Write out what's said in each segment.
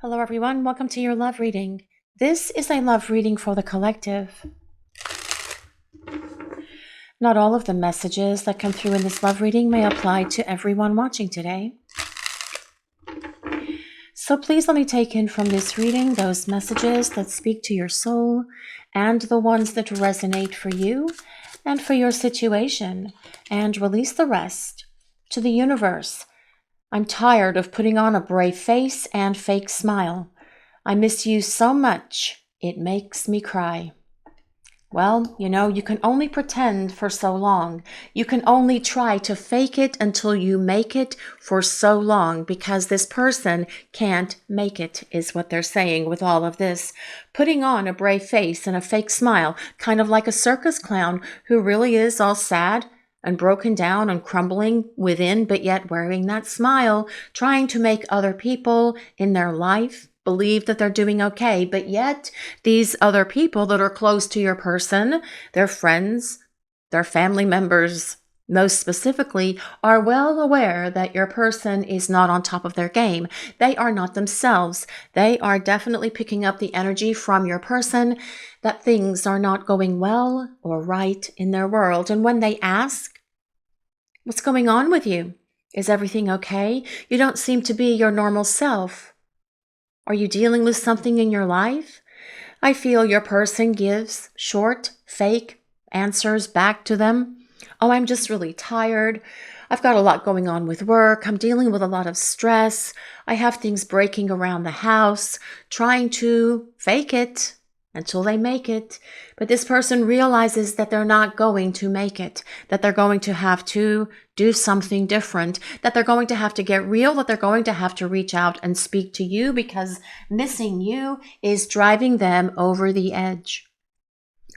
Hello, everyone. Welcome to your love reading. This is a love reading for the collective. Not all of the messages that come through in this love reading may apply to everyone watching today. So please let me take in from this reading those messages that speak to your soul and the ones that resonate for you and for your situation, and release the rest to the universe. I'm tired of putting on a brave face and fake smile. I miss you so much, it makes me cry. Well, you can only pretend for so long. You can only try to fake it until you make it for so long, because this person can't make it, is what they're saying with all of this. Putting on a brave face and a fake smile, kind of like a circus clown who really is all sad and broken down and crumbling within, but yet wearing that smile, trying to make other people in their life believe that they're doing okay, but yet these other people that are close to your person, their friends, their family members, most specifically, are well aware that your person is not on top of their game. They are not themselves. They are definitely picking up the energy from your person that things are not going well or right in their world. And when they ask, what's going on with you? Is everything okay? You don't seem to be your normal self. Are you dealing with something in your life? I feel your person gives short, fake answers back to them. Oh, I'm just really tired. I've got a lot going on with work. I'm dealing with a lot of stress. I have things breaking around the house, trying to fake it until they make it. But this person realizes that they're not going to make it, that they're going to have to do something different, that they're going to have to get real, that they're going to have to reach out and speak to you, because missing you is driving them over the edge.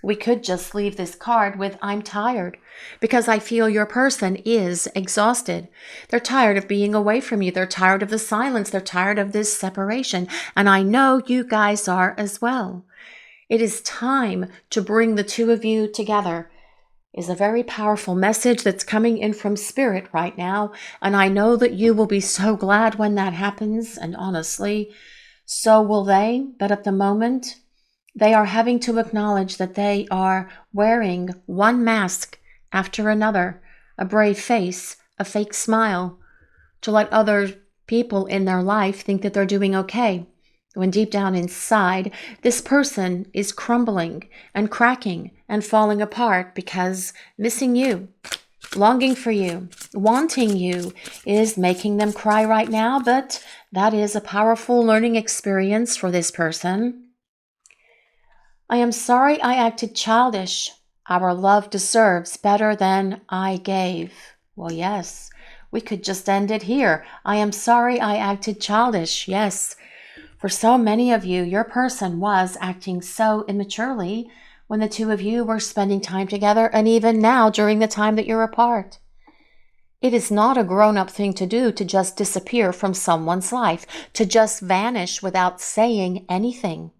We could just leave this card with I'm tired, because I feel your person is exhausted. They're tired of being away from you. They're tired of the silence. They're tired of this separation. And I know you guys are as well. It is time to bring the two of you together, is a very powerful message that's coming in from Spirit right now. And I know that you will be so glad when that happens. And honestly, so will they. But at the moment, they are having to acknowledge that they are wearing one mask after another, a brave face, a fake smile, to let other people in their life think that they're doing okay, when deep down inside, this person is crumbling and cracking and falling apart, because missing you, longing for you, wanting you is making them cry right now. But that is a powerful learning experience for this person. I am sorry I acted childish. Our love deserves better than I gave. Well, yes, we could just end it here. I am sorry I acted childish. Yes. For so many of you, your person was acting so immaturely when the two of you were spending time together, and even now during the time that you're apart. It is not a grown-up thing to do to just disappear from someone's life, to just vanish without saying anything,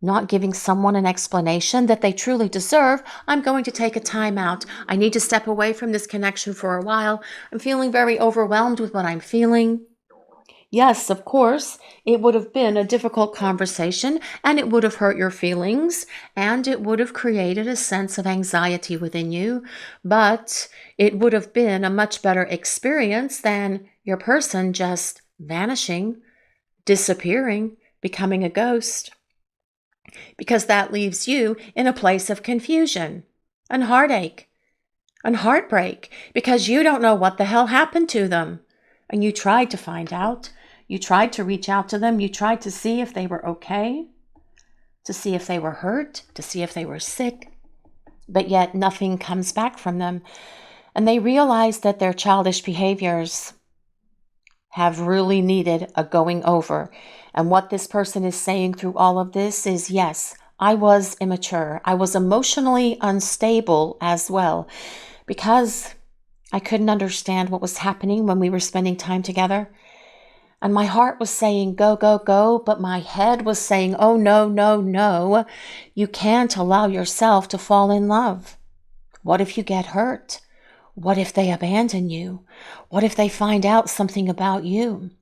not giving someone an explanation that they truly deserve. I'm going to take a time out. I need to step away from this connection for a while. I'm feeling very overwhelmed with what I'm feeling. Yes, of course, it would have been a difficult conversation, and it would have hurt your feelings, and it would have created a sense of anxiety within you, but it would have been a much better experience than your person just vanishing, disappearing, becoming a ghost, because that leaves you in a place of confusion and heartache and heartbreak, because you don't know what the hell happened to them, and you tried to find out. You tried to reach out to them. You tried to see if they were okay, to see if they were hurt, to see if they were sick, but yet nothing comes back from them. And they realize that their childish behaviors have really needed a going over. And what this person is saying through all of this is, yes, I was immature. I was emotionally unstable as well, because I couldn't understand what was happening when we were spending time together. And my heart was saying, go, go, go. But my head was saying, oh, no, no, no. You can't allow yourself to fall in love. What if you get hurt? What if they abandon you? What if they find out something about you?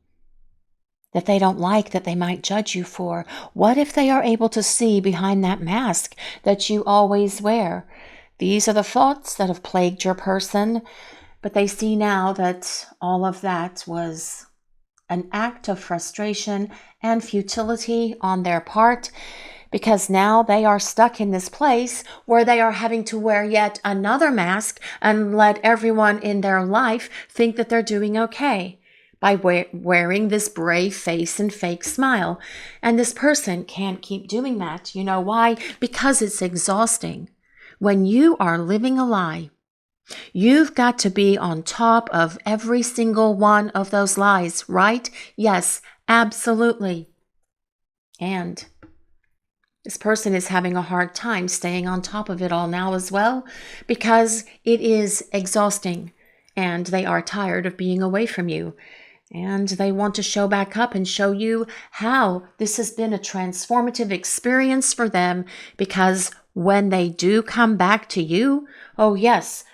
that they don't like, that they might judge you for? What if they are able to see behind that mask that you always wear? These are the thoughts that have plagued your person, but they see now that all of that was an act of frustration and futility on their part, because now they are stuck in this place where they are having to wear yet another mask and let everyone in their life think that they're doing okay by wearing this brave face and fake smile. And this person can't keep doing that. You know why? Because it's exhausting. When you are living a lie, you've got to be on top of every single one of those lies, right? Yes, absolutely. And this person is having a hard time staying on top of it all now as well, because it is exhausting and they are tired of being away from you. And they want to show back up and show you how this has been a transformative experience for them, because when they do come back to you, oh yes,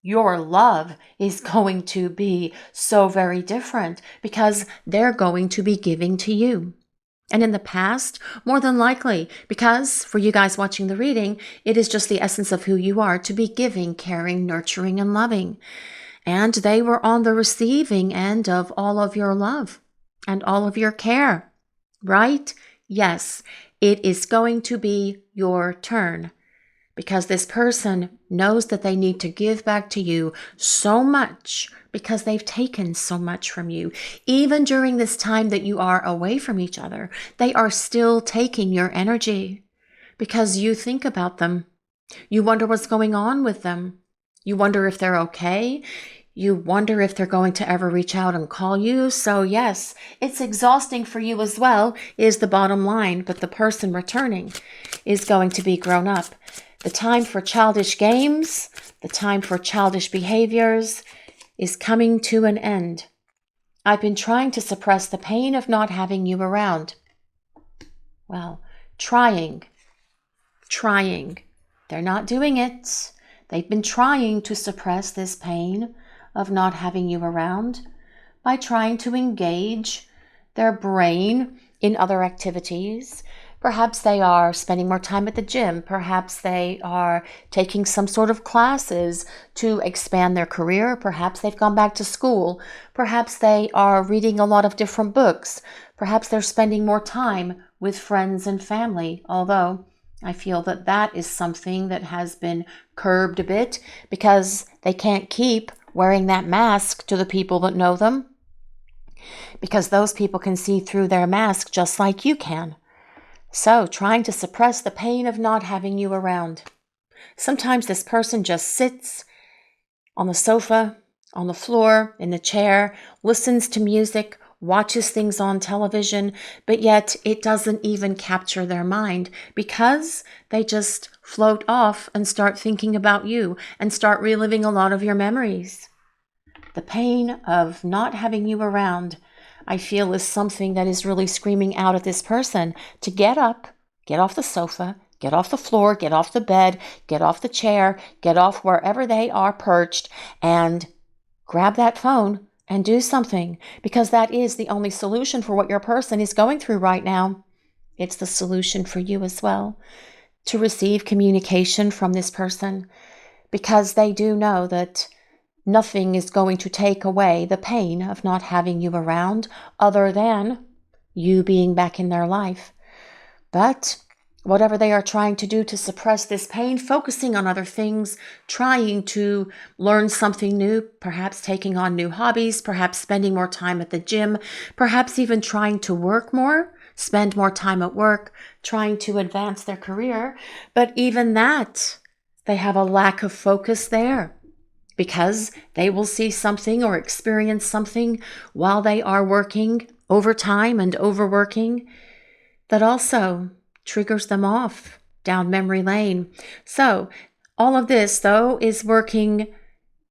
your love is going to be so very different, because they're going to be giving to you. And in the past, more than likely, because for you guys watching the reading, it is just the essence of who you are, to be giving, caring, nurturing, and loving. And they were on the receiving end of all of your love and all of your care, right? Yes, it is going to be your turn, because this person knows that they need to give back to you so much, because they've taken so much from you. Even during this time that you are away from each other, they are still taking your energy, because you think about them. You wonder what's going on with them. You wonder if they're okay. You wonder if they're going to ever reach out and call you. So yes, it's exhausting for you as well, is the bottom line. But the person returning is going to be grown up. The time for childish games, the time for childish behaviors is coming to an end. I've been trying to suppress the pain of not having you around. Well, trying. They're not doing it. They've been trying to suppress this pain of not having you around by trying to engage their brain in other activities. Perhaps they are spending more time at the gym. Perhaps they are taking some sort of classes to expand their career. Perhaps they've gone back to school. Perhaps they are reading a lot of different books. Perhaps they're spending more time with friends and family, although I feel that that is something that has been curbed a bit, because they can't keep wearing that mask to the people that know them, because those people can see through their mask just like you can. So, trying to suppress the pain of not having you around. Sometimes this person just sits on the sofa, on the floor, in the chair, listens to music, watches things on television, but yet it doesn't even capture their mind, because they just float off and start thinking about you and start reliving a lot of your memories. The pain of not having you around, I feel, is something that is really screaming out at this person to get up, get off the sofa, get off the floor, get off the bed, get off the chair, get off wherever they are perched, and grab that phone and do something, because that is the only solution for what your person is going through right now. It's the solution for you as well, to receive communication from this person, because they do know that nothing is going to take away the pain of not having you around other than you being back in their life. But whatever they are trying to do to suppress this pain, focusing on other things, trying to learn something new, perhaps taking on new hobbies, perhaps spending more time at the gym, perhaps even trying to work more, spend more time at work, trying to advance their career. But even that, they have a lack of focus there, because they will see something or experience something while they are working overtime and overworking that also triggers them off down memory lane. So all of this, though, is working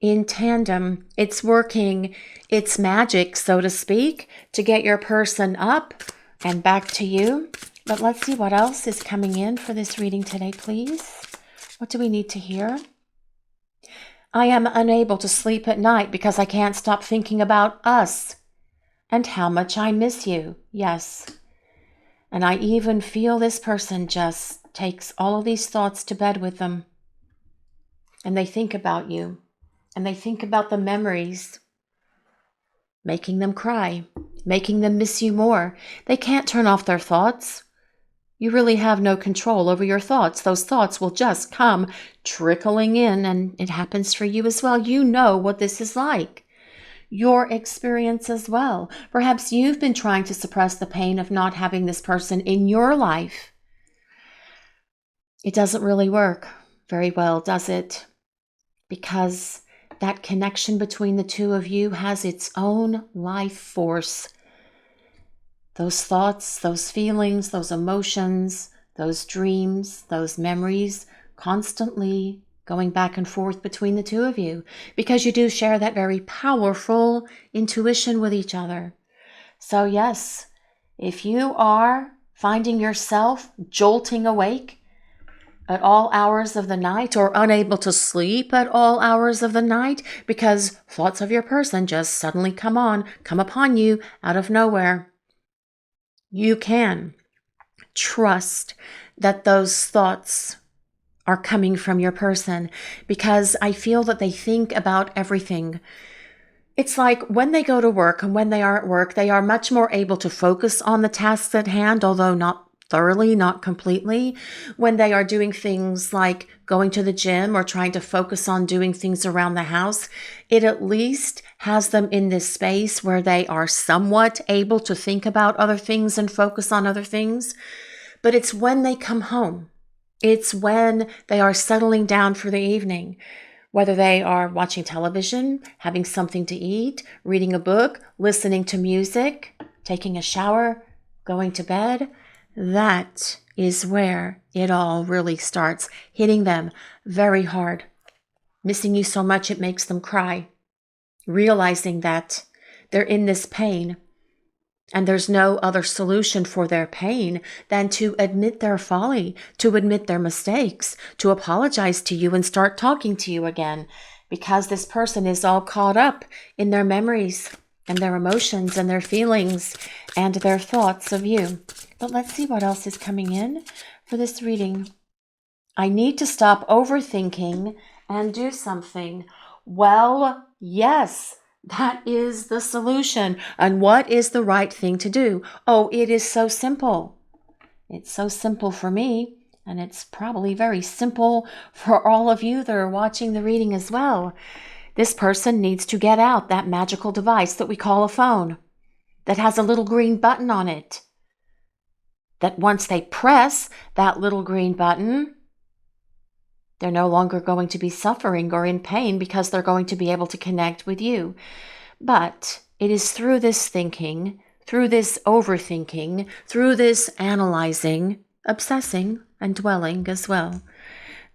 in tandem. It's working its magic, so to speak, to get your person up and back to you. But let's see what else is coming in for this reading today, please. What do we need to hear? I am unable to sleep at night because I can't stop thinking about us. and how much I miss you. Yes. And I even feel this person just takes all of these thoughts to bed with them. And they think about you. And they think about the memories, making them cry, making them miss you more. They can't turn off their thoughts. You really have no control over your thoughts. Those thoughts will just come trickling in, and it happens for you as well. You know what this is like. Your experience as well. Perhaps you've been trying to suppress the pain of not having this person in your life. It doesn't really work very well, does it? Because that connection between the two of you has its own life force. Those thoughts, those feelings, those emotions, those dreams, those memories, constantly going back and forth between the two of you, because you do share that very powerful intuition with each other. So yes, if you are finding yourself jolting awake at all hours of the night, or unable to sleep at all hours of the night because thoughts of your person just suddenly come upon you out of nowhere, you can trust that those thoughts are coming from your person, because I feel that they think about everything. It's like when they go to work and when they are at work, they are much more able to focus on the tasks at hand, although not thoroughly, not completely. When they are doing things like going to the gym or trying to focus on doing things around the house, it at least has them in this space where they are somewhat able to think about other things and focus on other things. But it's when they come home, it's when they are settling down for the evening, whether they are watching television, having something to eat, reading a book, listening to music, taking a shower, going to bed. That is where it all really starts hitting them very hard. Missing you so much it makes them cry, realizing that they're in this pain. And there's no other solution for their pain than to admit their folly, to admit their mistakes, to apologize to you and start talking to you again, because this person is all caught up in their memories and their emotions and their feelings and their thoughts of you. But let's see what else is coming in for this reading. I need to stop overthinking and do something. Well, yes. That is the solution. And what is the right thing to do? Oh, it is so simple. It's so simple for me, and it's probably very simple for all of you that are watching the reading as well. This person needs to get out that magical device that we call a phone, that has a little green button on it. That once they press that little green button, they're no longer going to be suffering or in pain, because they're going to be able to connect with you. But it is through this thinking, through this overthinking, through this analyzing, obsessing, and dwelling as well,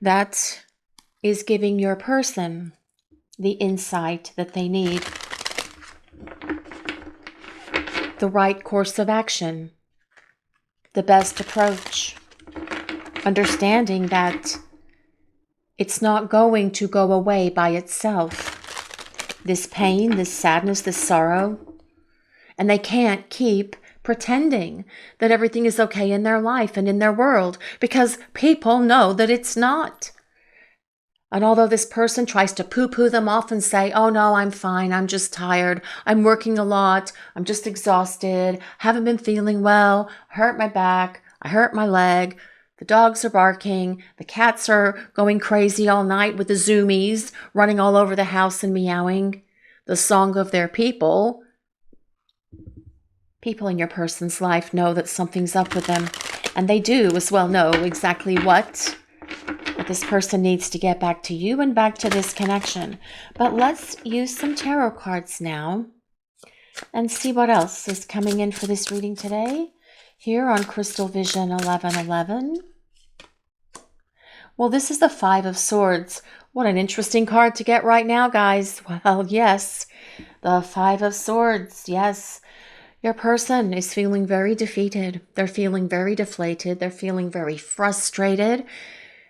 that is giving your person the insight that they need, the right course of action, the best approach, understanding that it's not going to go away by itself. This pain, this sadness, this sorrow. And they can't keep pretending that everything is okay in their life and in their world, because people know that it's not. And although this person tries to poo-poo them off and say, oh no, I'm fine, I'm just tired, I'm working a lot, I'm just exhausted, haven't been feeling well, hurt my back, I hurt my leg, the dogs are barking, the cats are going crazy all night with the zoomies, running all over the house and meowing, the song of their people. People in your person's life know that something's up with them, and they do as well know exactly what. But this person needs to get back to you and back to this connection. But let's use some tarot cards now and see what else is coming in for this reading today here on Crystal Vision 1111. Well, this is the Five of Swords. What an interesting card to get right now, guys. Well, yes, the Five of Swords, yes. Your person is feeling very defeated. They're feeling very deflated. They're feeling very frustrated.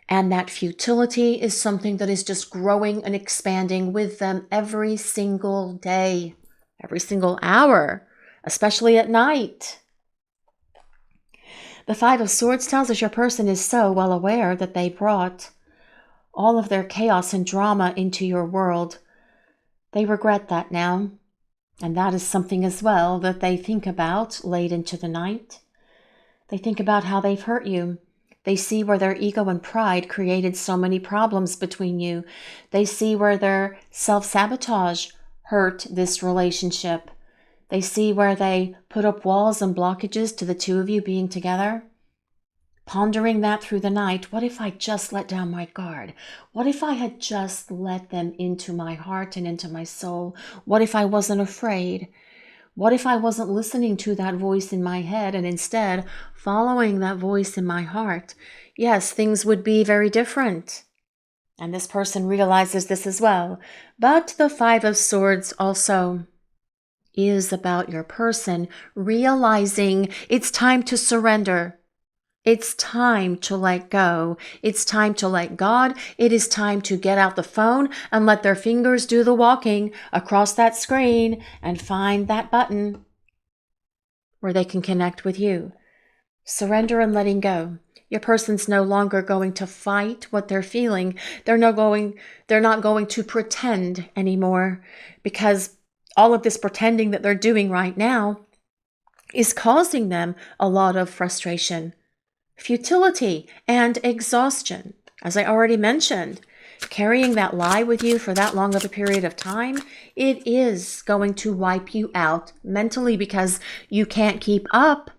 And that futility is something that is just growing and expanding with them every single day, every single hour, especially at night. The Five of Swords tells us your person is so well aware that they brought all of their chaos and drama into your world. They regret that now. And that is something as well that they think about late into the night. They think about how they've hurt you. They see where their ego and pride created so many problems between you. They see where their self-sabotage hurt this relationship. They see where they put up walls and blockages to the two of you being together. Pondering that through the night, what if I just let down my guard? What if I had just let them into my heart and into my soul? What if I wasn't afraid? What if I wasn't listening to that voice in my head and instead following that voice in my heart? Yes, things would be very different. And this person realizes this as well. But the Five of Swords also is about your person realizing it's time to surrender. It's time to let go. It's time to let God. It is time to get out the phone and let their fingers do the walking across that screen and find that button where they can connect with you. Surrender and letting go. Your person's no longer going to fight what they're feeling. They're not going to pretend anymore, because all of this pretending that they're doing right now is causing them a lot of frustration, futility, and exhaustion. As I already mentioned, carrying that lie with you for that long of a period of time, it is going to wipe you out mentally, because you can't keep up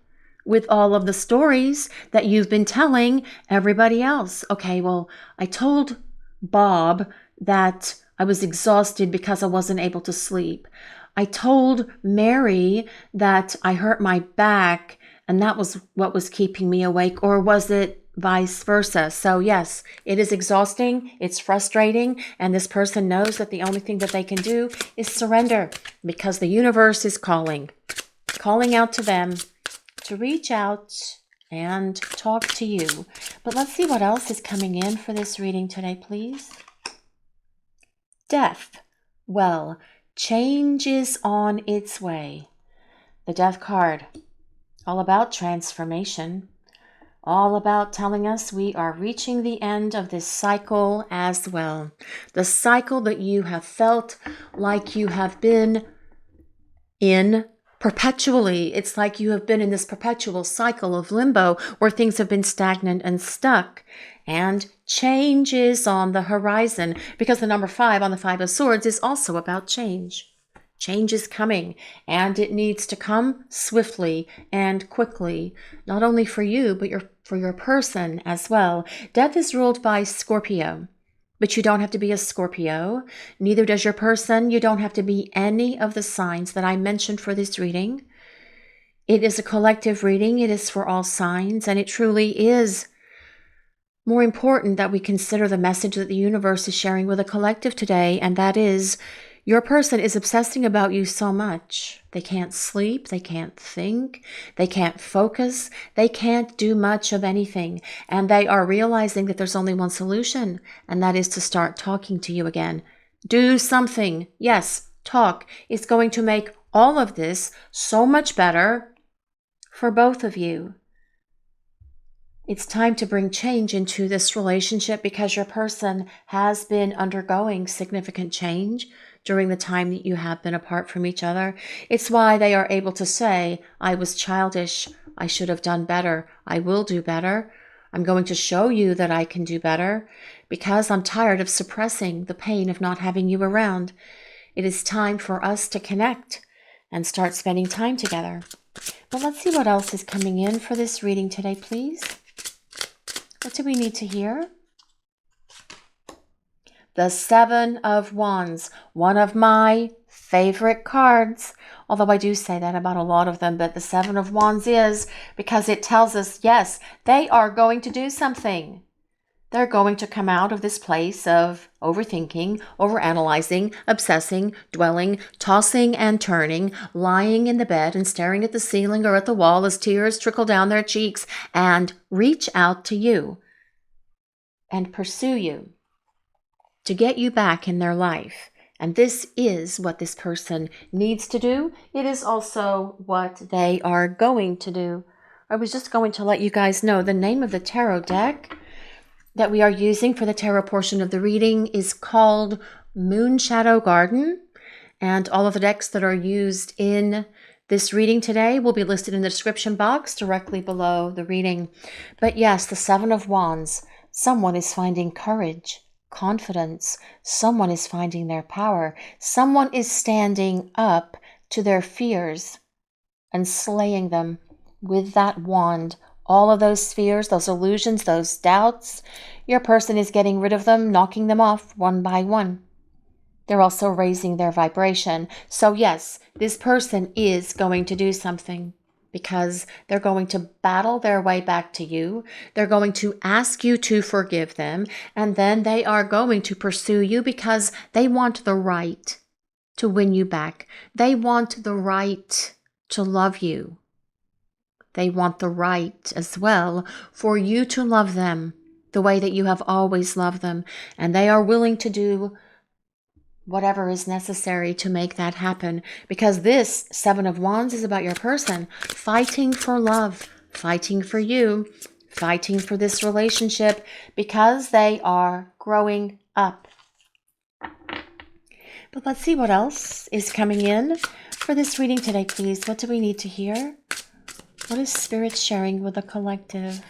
with all of the stories that you've been telling everybody else. Okay, well, I told Bob that I was exhausted because I wasn't able to sleep. I told Mary that I hurt my back and that was what was keeping me awake, or was it vice versa? So yes, it is exhausting, it's frustrating, and this person knows that the only thing that they can do is surrender, because the universe is calling out to them to reach out and talk to you. But let's see what else is coming in for this reading today, please. Death. Well, change is on its way. The Death card. All about transformation, all about telling us we are reaching the end of this cycle as well. The cycle that you have felt like you have been in perpetually. It's like you have been in this perpetual cycle of limbo where things have been stagnant and stuck. And change is on the horizon, because the number 5 on the Five of Swords is also about change. Change is coming, and it needs to come swiftly and quickly, not only for you, but for your person as well. Death is ruled by Scorpio, but you don't have to be a Scorpio. Neither does your person. You don't have to be any of the signs that I mentioned for this reading. It is a collective reading. It is for all signs, and it truly is more important that we consider the message that the universe is sharing with a collective today, and that is, your person is obsessing about you so much. They can't sleep, they can't think, they can't focus, they can't do much of anything. And they are realizing that there's only one solution, and that is to start talking to you again. Do something. Yes, talk. It's going to make all of this so much better for both of you. It's time to bring change into this relationship, because your person has been undergoing significant change during the time that you have been apart from each other. It's why they are able to say, I was childish, I should have done better, I will do better, I'm going to show you that I can do better, because I'm tired of suppressing the pain of not having you around. It is time for us to connect and start spending time together. But let's see what else is coming in for this reading today, please. What do we need to hear? The Seven of Wands, one of my favorite cards. Although I do say that about a lot of them, but the Seven of Wands is because it tells us, yes, they are going to do something. They're going to come out of this place of overthinking, overanalyzing, obsessing, dwelling, tossing and turning, lying in the bed and staring at the ceiling or at the wall as tears trickle down their cheeks, and reach out to you and pursue you to get you back in their life. And this is what this person needs to do. It is also what they are going to do. I was just going to let you guys know the name of the tarot deck that we are using for the tarot portion of the reading is called Moon Shadow Garden. And all of the decks that are used in this reading today will be listed in the description box directly below the reading. But yes, the Seven of Wands. Someone is finding courage, confidence. Someone is finding their power. Someone is standing up to their fears and slaying them with that wand. All of those fears, those illusions, those doubts, your person is getting rid of them, knocking them off one by one. They're also raising their vibration. So yes, this person is going to do something because they're going to battle their way back to you. They're going to ask you to forgive them. And then they are going to pursue you because they want the right to win you back. They want the right to love you. They want the right as well for you to love them the way that you have always loved them. And they are willing to do whatever is necessary to make that happen. Because this Seven of Wands is about your person fighting for love, fighting for you, fighting for this relationship because they are growing up. But let's see what else is coming in for this reading today, please. What do we need to hear? What is Spirit sharing with the collective?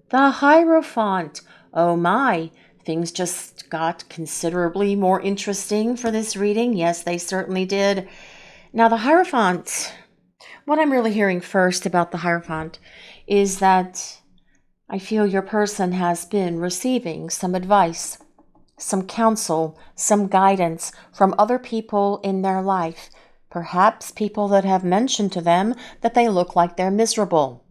The Hierophant. Oh my, things just got considerably more interesting for this reading. Yes, they certainly did. Now the Hierophant, what I'm really hearing first about the Hierophant is that I feel your person has been receiving some advice, some counsel, some guidance from other people in their life. Perhaps people that have mentioned to them that they look like they're miserable.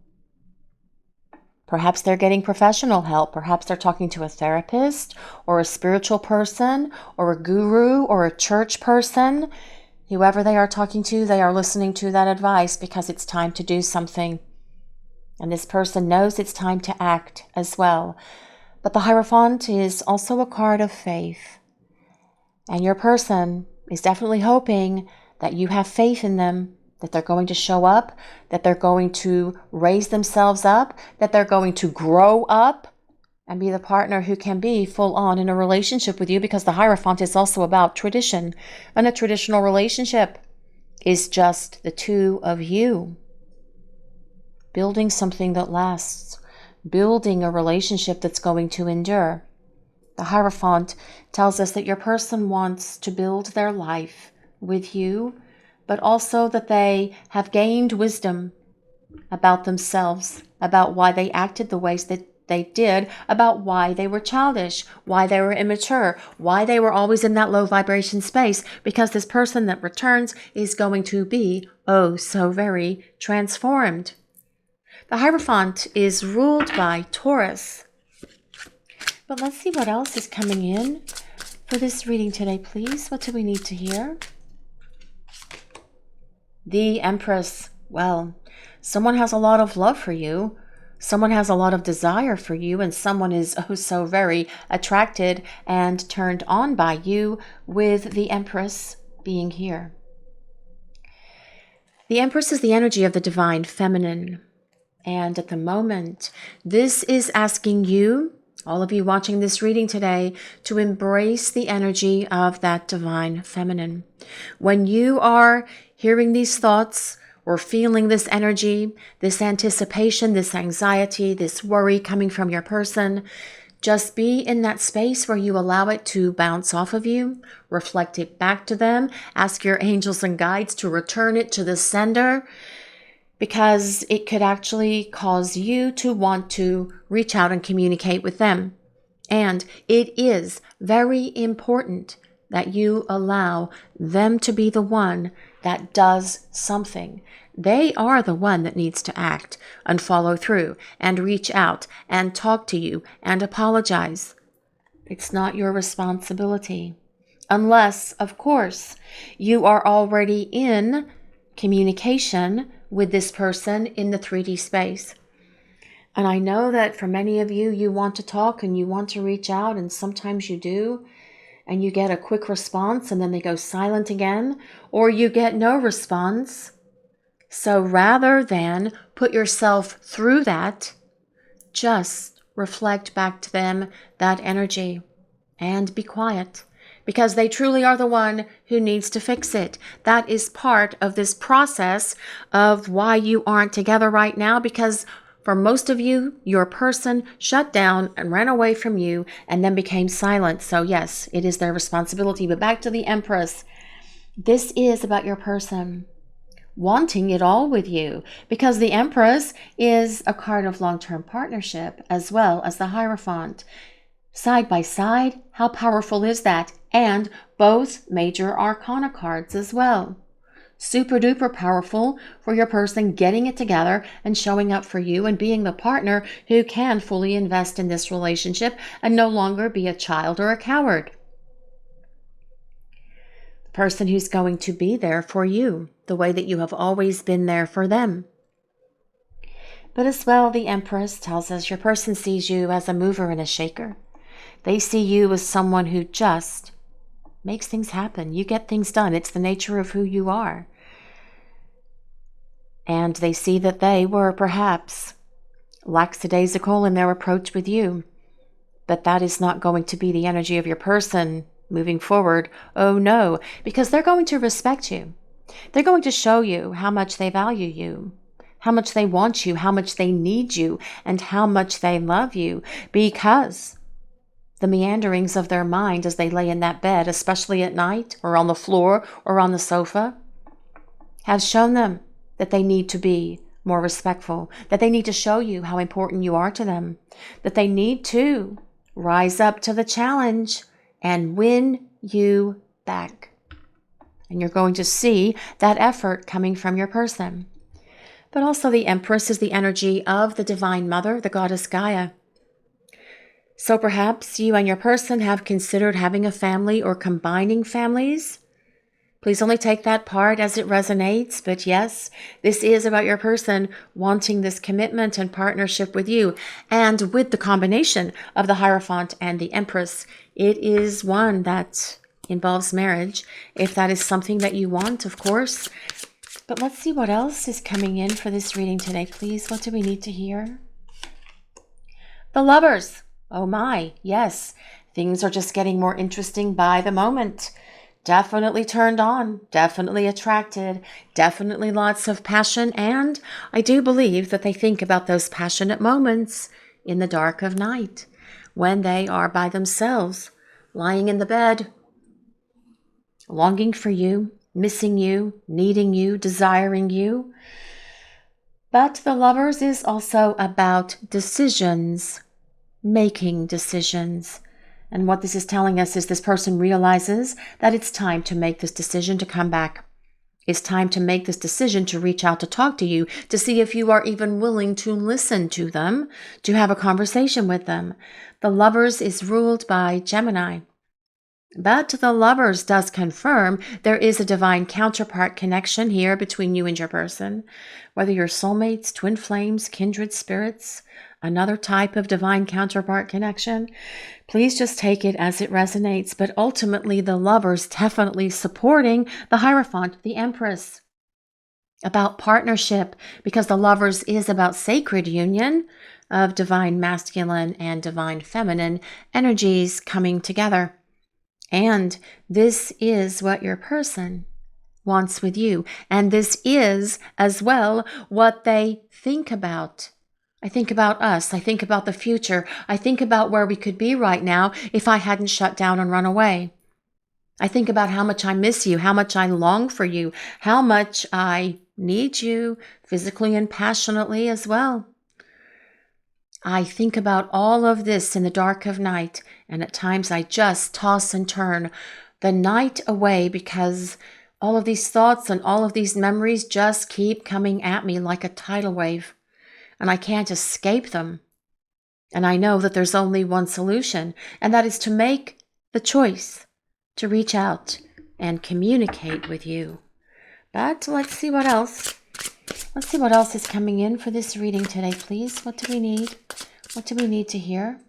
Perhaps they're getting professional help. Perhaps they're talking to a therapist or a spiritual person or a guru or a church person. Whoever they are talking to, they are listening to that advice because it's time to do something. And this person knows it's time to act as well. But the Hierophant is also a card of faith. And your person is definitely hoping that you have faith in them, that they're going to show up, that they're going to raise themselves up, that they're going to grow up and be the partner who can be full on in a relationship with you, because the Hierophant is also about tradition. And a traditional relationship is just the two of you building something that lasts, building a relationship that's going to endure. The Hierophant tells us that your person wants to build their life with you, but also that they have gained wisdom about themselves, about why they acted the ways that they did, about why they were childish, why they were immature, why they were always in that low vibration space, because this person that returns is going to be, oh, so very transformed. The Hierophant is ruled by Taurus. But let's see what else is coming in for this reading today, please. What do we need to hear? The Empress. Well, someone has a lot of love for you. Someone has a lot of desire for you, and someone is oh so very attracted and turned on by you, with the Empress being here. The Empress is the energy of the divine feminine. And at the moment, this is asking you, all of you watching this reading today, to embrace the energy of that divine feminine. When you are hearing these thoughts or feeling this energy, this anticipation, this anxiety, this worry coming from your person, just be in that space where you allow it to bounce off of you, reflect it back to them, ask your angels and guides to return it to the sender, because it could actually cause you to want to reach out and communicate with them. And it is very important that you allow them to be the one that does something. They are the one that needs to act and follow through and reach out and talk to you and apologize. It's not your responsibility. Unless, of course, you are already in communication with this person in the 3D space. And I know that for many of you, you want to talk and you want to reach out, and sometimes you do. and you get a quick response and then they go silent again, or you get no response. So rather than put yourself through that, just reflect back to them that energy and be quiet, because they truly are the one who needs to fix it. That is part of this process of why you aren't together right now, because for most of you, your person shut down and ran away from you and then became silent. So yes, it is their responsibility. But back to the Empress. This is about your person wanting it all with you, because the Empress is a card of long-term partnership as well as the Hierophant. Side by side, how powerful is that? And both major arcana cards as well. Super duper powerful for your person getting it together and showing up for you and being the partner who can fully invest in this relationship and no longer be a child or a coward. The person who's going to be there for you the way that you have always been there for them. But as well, the Empress tells us your person sees you as a mover and a shaker. They see you as someone who just makes things happen. You get things done. It's the nature of who you are. And they see that they were perhaps lackadaisical in their approach with you. But that is not going to be the energy of your person moving forward. Oh no, because they're going to respect you. They're going to show you how much they value you, how much they want you, how much they need you, and how much they love you, because the meanderings of their mind as they lay in that bed, especially at night or on the floor or on the sofa, have shown them that they need to be more respectful, that they need to show you how important you are to them, that they need to rise up to the challenge and win you back. And you're going to see that effort coming from your person. But also the Empress is the energy of the Divine Mother, the Goddess Gaia. So perhaps you and your person have considered having a family or combining families. Please only take that part as it resonates. But yes, this is about your person wanting this commitment and partnership with you. And with the combination of the Hierophant and the Empress, it is one that involves marriage, if that is something that you want, of course. But let's see what else is coming in for this reading today, please. What do we need to hear? The Lovers. Oh my, yes. Things are just getting more interesting by the moment. Definitely turned on, definitely attracted, definitely lots of passion, and I do believe that they think about those passionate moments in the dark of night, when they are by themselves, lying in the bed, longing for you, missing you, needing you, desiring you. But the Lovers is also about decisions, making decisions. And what this is telling us is this person realizes that it's time to make this decision to come back. It's time to make this decision to reach out to talk to you, to see if you are even willing to listen to them, to have a conversation with them. The Lovers is ruled by Gemini. But the Lovers does confirm there is a divine counterpart connection here between you and your person. Whether you're soulmates, twin flames, kindred spirits, another type of divine counterpart connection, please just take it as it resonates. But ultimately, the Lovers definitely supporting the Hierophant, the Empress. About partnership, because the Lovers is about sacred union of divine masculine and divine feminine energies coming together. And this is what your person wants with you. And this is as well what they think about. I think about us. I think about the future. I think about where we could be right now if I hadn't shut down and run away. I think about how much I miss you, how much I long for you, how much I need you physically and passionately as well. I think about all of this in the dark of night, and at times I just toss and turn the night away because all of these thoughts and all of these memories just keep coming at me like a tidal wave, and I can't escape them. And I know that there's only one solution, and that is to make the choice to reach out and communicate with you. But let's see what else. Let's see what else is coming in for this reading today, please. What do we need? What do we need to hear?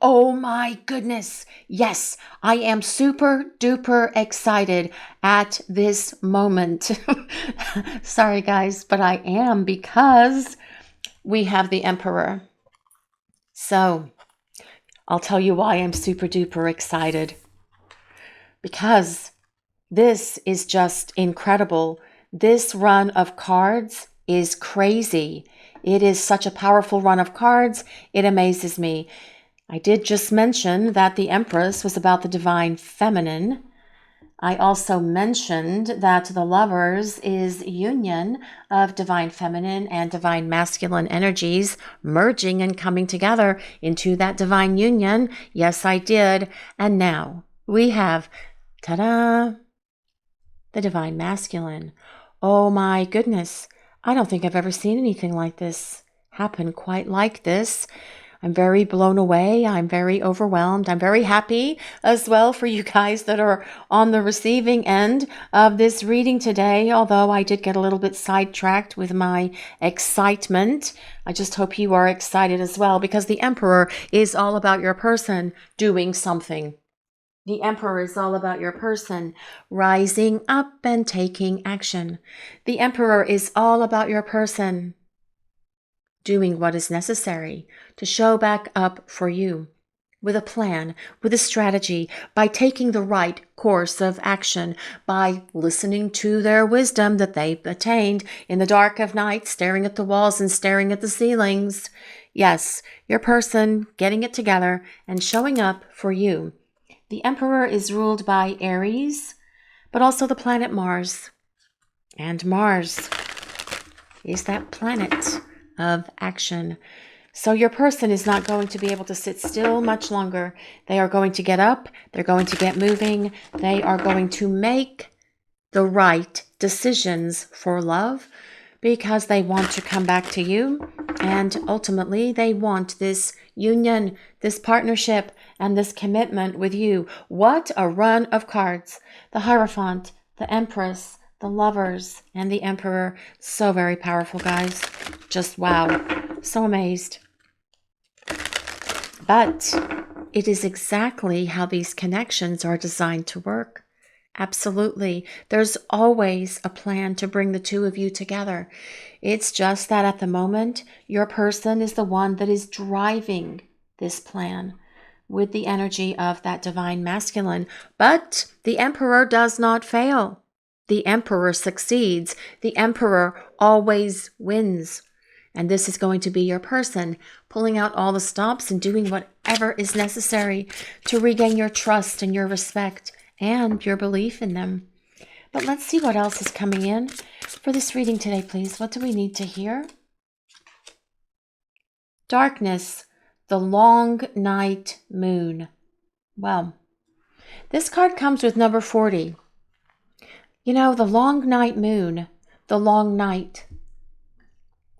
Oh my goodness. Yes, I am super duper excited at this moment. Sorry, guys, but I am, because we have the Emperor. So I'll tell you why I'm super duper excited. Because this is just incredible. This run of cards is crazy. It is such a powerful run of cards. It amazes me. I did just mention that the Empress was about the divine feminine. I also mentioned that the Lovers is union of divine feminine and divine masculine energies merging and coming together into that divine union. Yes, I did. And now we have, ta-da, the divine masculine. Oh my goodness. I don't think I've ever seen anything like this happen quite like this. I'm very blown away. I'm very overwhelmed. I'm very happy as well for you guys that are on the receiving end of this reading today, although I did get a little bit sidetracked with my excitement. I just hope you are excited as well, because the Emperor is all about your person doing something. The Emperor is all about your person rising up and taking action. The Emperor is all about your person doing what is necessary to show back up for you with a plan, with a strategy, by taking the right course of action, by listening to their wisdom that they've attained in the dark of night, staring at the walls and staring at the ceilings. Yes, your person getting it together and showing up for you. The Emperor is ruled by Aries, but also the planet Mars. And Mars is that planet of action. So your person is not going to be able to sit still much longer. They are going to get up. They're going to get moving. They are going to make the right decisions for love, because they want to come back to you. And ultimately, they want this union, this partnership, and this commitment with you. What a run of cards. The Hierophant, the Empress, the Lovers, and the Emperor. So very powerful, guys. Just wow. So amazed. But it is exactly how these connections are designed to work. Absolutely. There's always a plan to bring the two of you together. It's just that at the moment, your person is the one that is driving this plan with the energy of that divine masculine. But the Emperor does not fail. The Emperor succeeds. The Emperor always wins. And this is going to be your person pulling out all the stops and doing whatever is necessary to regain your trust and your respect and your belief in them. But let's see what else is coming in for this reading today, please. What do we need to hear? Darkness, the long night moon. Well, this card comes with number 40. You know, the long night moon, the long night.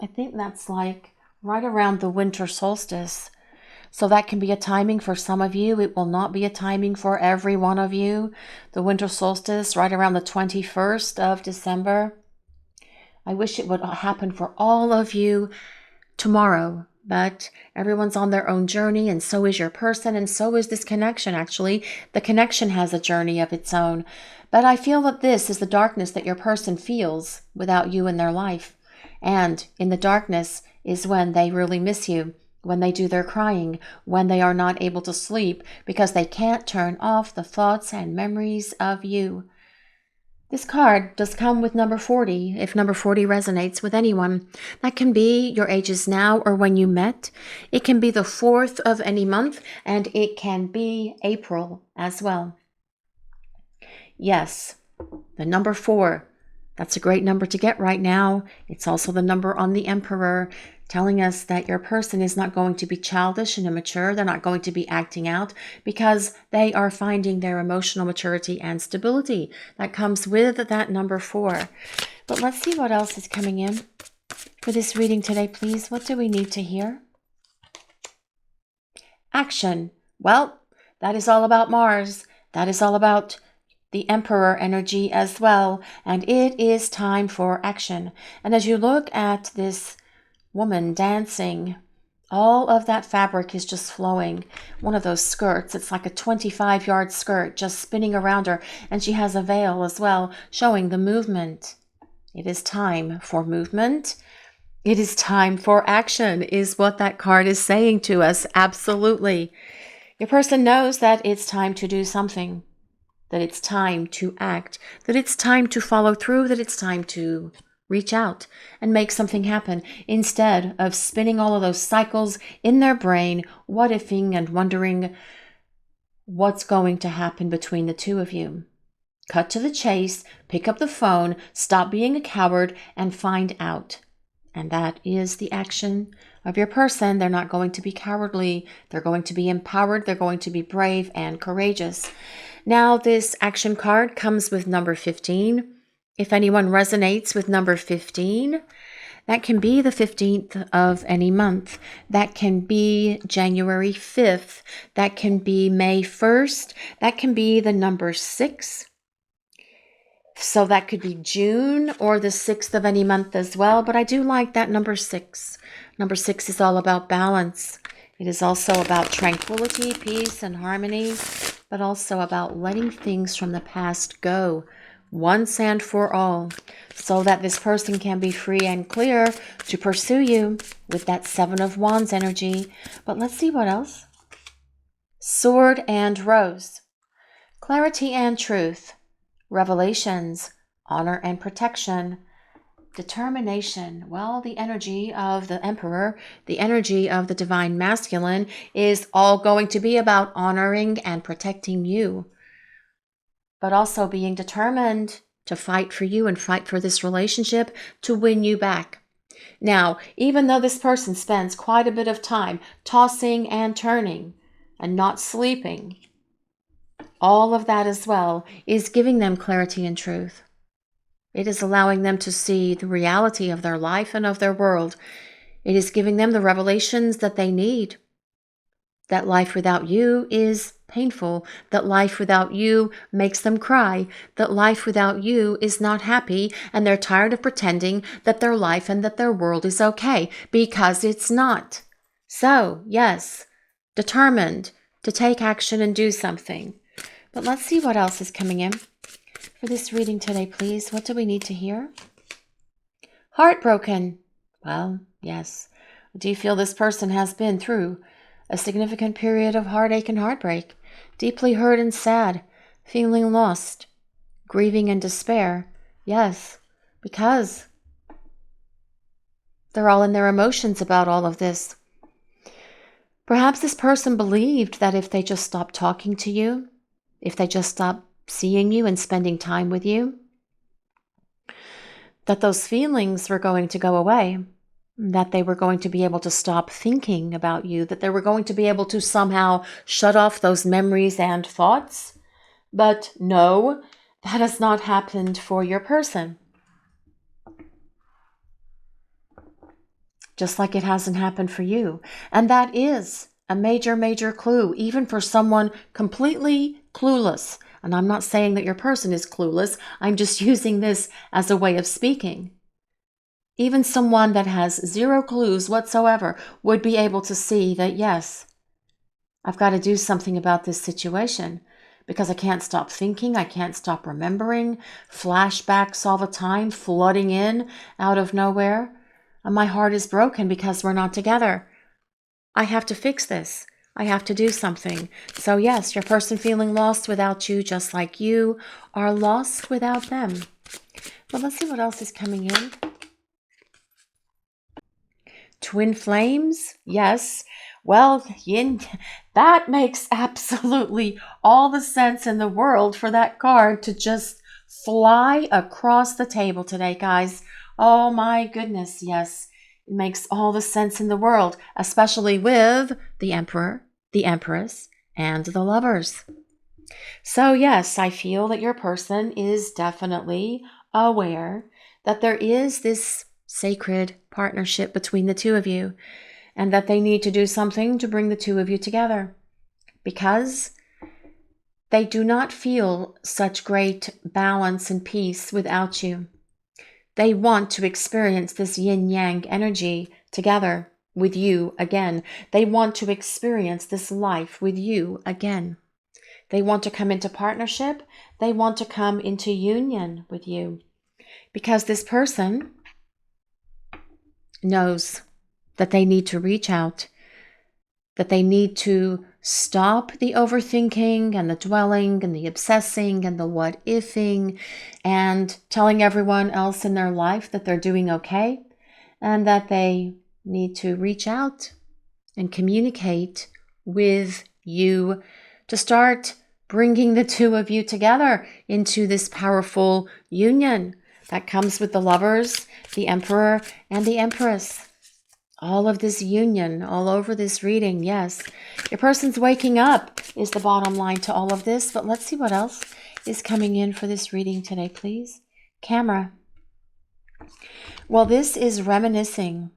I think that's like right around the winter solstice. So that can be a timing for some of you. It will not be a timing for every one of you. The winter solstice, right around the 21st of December. I wish it would happen for all of you tomorrow, but everyone's on their own journey, and so is your person, and so is this connection, actually. The connection has a journey of its own. But I feel that this is the darkness that your person feels without you in their life. And in the darkness is when they really miss you, when they do their crying, when they are not able to sleep because they can't turn off the thoughts and memories of you. This card does come with number 40, if number 40 resonates with anyone. That can be your ages now or when you met. It can be the 4th of any month, and it can be April as well. Yes, the number 4. That's a great number to get right now. It's also the number on the Emperor, telling us that your person is not going to be childish and immature. They're not going to be acting out because they are finding their emotional maturity and stability that comes with that number 4. But let's see what else is coming in for this reading today, please. What do we need to hear? Action. Well, that is all about Mars. That is all about the Emperor energy as well. And it is time for action. And as you look at this woman dancing All of that fabric is just flowing. One of those skirts, it's like a 25-yard skirt just spinning around her, and she has a veil as well, showing the movement. It is time for movement. It is time for action, is what that card is saying to us. Absolutely. Your person knows that it's time to do something, that it's time to act, that it's time to follow through, that it's time to reach out and make something happen instead of spinning all of those cycles in their brain, what ifing and wondering what's going to happen between the two of you. Cut to the chase, pick up the phone, stop being a coward, and find out. And that is the action of your person. They're not going to be cowardly. They're going to be empowered. They're going to be brave and courageous. Now, this action card comes with number 15. If anyone resonates with number 15, that can be the 15th of any month. That can be January 5th. That can be May 1st. That can be the number 6. So that could be June or the 6th of any month as well. But I do like that number 6. Number 6 is all about balance. It is also about tranquility, peace, and harmony, but also about letting things from the past go once and for all, so that this person can be free and clear to pursue you with that 7 of Wands energy. But let's see what else. Sword and Rose. Clarity and truth. Revelations. Honor and protection. Determination. Well, the energy of the Emperor, the energy of the Divine Masculine is all going to be about honoring and protecting you, but also being determined to fight for you and fight for this relationship to win you back. Now, even though this person spends quite a bit of time tossing and turning and not sleeping, all of that as well is giving them clarity and truth. It is allowing them to see the reality of their life and of their world. It is giving them the revelations that they need. That life without you is painful. That life without you makes them cry. That life without you is not happy. And they're tired of pretending that their life and that their world is okay, because it's not. So, yes, determined to take action and do something. But let's see what else is coming in. For this reading today, please, what do we need to hear? Heartbroken. Well, yes. Do you feel this person has been through a significant period of heartache and heartbreak? Deeply hurt and sad, feeling lost, grieving and despair. Yes, because they're all in their emotions about all of this. Perhaps this person believed that if they just stopped talking to you, if they just stopped seeing you and spending time with you, that those feelings were going to go away, that they were going to be able to stop thinking about you, that they were going to be able to somehow shut off those memories and thoughts. But no, that has not happened for your person. Just like it hasn't happened for you. And that is a major, major clue, even for someone completely clueless. And I'm not saying that your person is clueless. I'm just using this as a way of speaking. Even someone that has zero clues whatsoever would be able to see that, yes, I've got to do something about this situation, because I can't stop thinking. I can't stop remembering. Flashbacks all the time, flooding in out of nowhere. And my heart is broken because we're not together. I have to fix this. I have to do something. So yes, your person feeling lost without you, just like you are lost without them. But let's see what else is coming in. Twin flames, yes. Well, yin, that makes absolutely all the sense in the world for that card to just fly across the table today, guys. Oh my goodness, yes. It makes all the sense in the world, especially with the Emperor, the Empress, and the Lovers. So yes, I feel that your person is definitely aware that there is this sacred partnership between the two of you, and that they need to do something to bring the two of you together, because they do not feel such great balance and peace without you. They want to experience this yin-yang energy together. with you again. They want to experience this life with you again. They want to come into partnership. They want to come into union with you, because this person knows that they need to reach out, that they need to stop the overthinking and the dwelling and the obsessing and the what ifing and telling everyone else in their life that they're doing okay, and that they need to reach out and communicate with you to start bringing the two of you together into this powerful union that comes with the Lovers, the Emperor, and the Empress. All of this union all over this reading. Yes, your person's waking up is the bottom line to all of this. But let's see what else is coming in for this reading today, please. Camera. Well, this is reminiscing,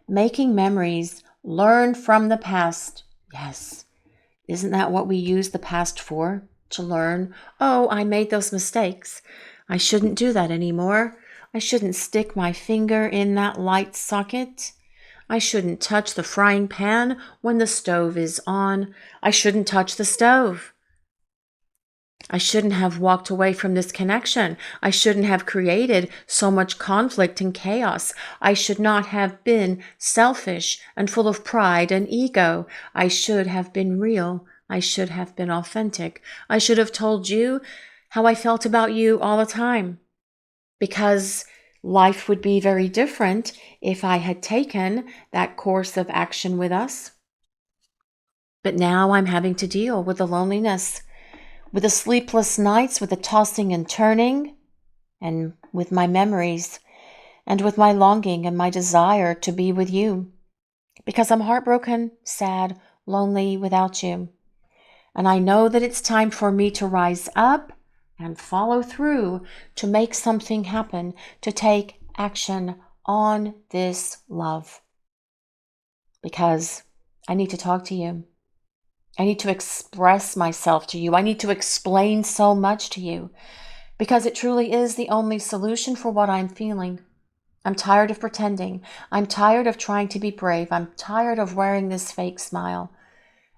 making memories, learn from the past. Yes. Isn't that what we use the past for? To learn, oh, I made those mistakes. I shouldn't do that anymore. I shouldn't stick my finger in that light socket. I shouldn't touch the frying pan when the stove is on. I shouldn't touch the stove. I shouldn't have walked away from this connection. I shouldn't have created so much conflict and chaos. I should not have been selfish and full of pride and ego. I should have been real. I should have been authentic. I should have told you how I felt about you all the time, because life would be very different if I had taken that course of action with us. But now I'm having to deal with the loneliness, with the sleepless nights, with the tossing and turning, and with my memories, and with my longing and my desire to be with you, because I'm heartbroken, sad, lonely without you. And I know that it's time for me to rise up and follow through, to make something happen, to take action on this love. Because I need to talk to you. I need to express myself to you. I need to explain so much to you, because it truly is the only solution for what I'm feeling. I'm tired of pretending. I'm tired of trying to be brave. I'm tired of wearing this fake smile.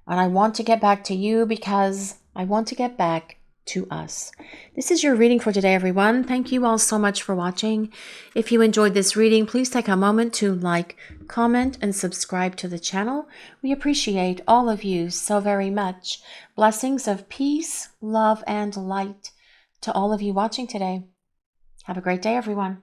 And I want to get back to you, because I want to get back to us. This is your reading for today, everyone. Thank you all so much for watching. If you enjoyed this reading, please take a moment to like, comment, and subscribe to the channel. We appreciate all of you so very much. Blessings of peace, love, and light to all of you watching today. Have a great day, everyone.